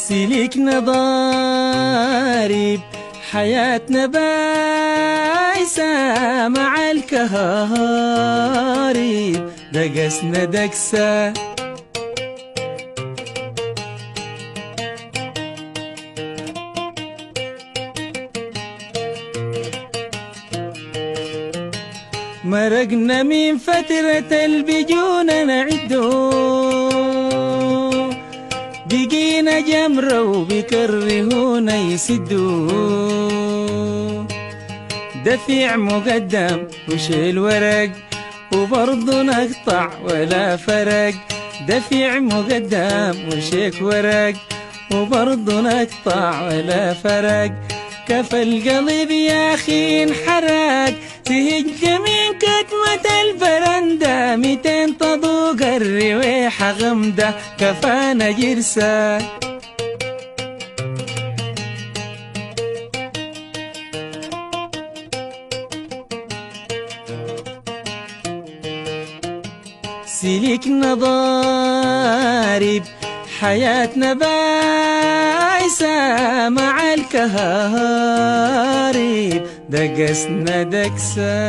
سلكنا ضارب حياتنا بايسة مع الكهارب دقسنا دقسة مرقنا من فترة البجونة نعدو بقينا جمرة وبكرهونا يسدوا دفيع مقدم وشيل ورق وبرضه نقطع ولا فرق دفيع مقدم وشيك ورق وبرضه نقطع ولا فرق كفى القلب يا أخي انحرق تهج من كتمة البرندة 200 تذوق الرويحة غمدة كفانا جرسة سلكنا ضارب حياتنا بايسة مع الكهارب دقسنا دقسة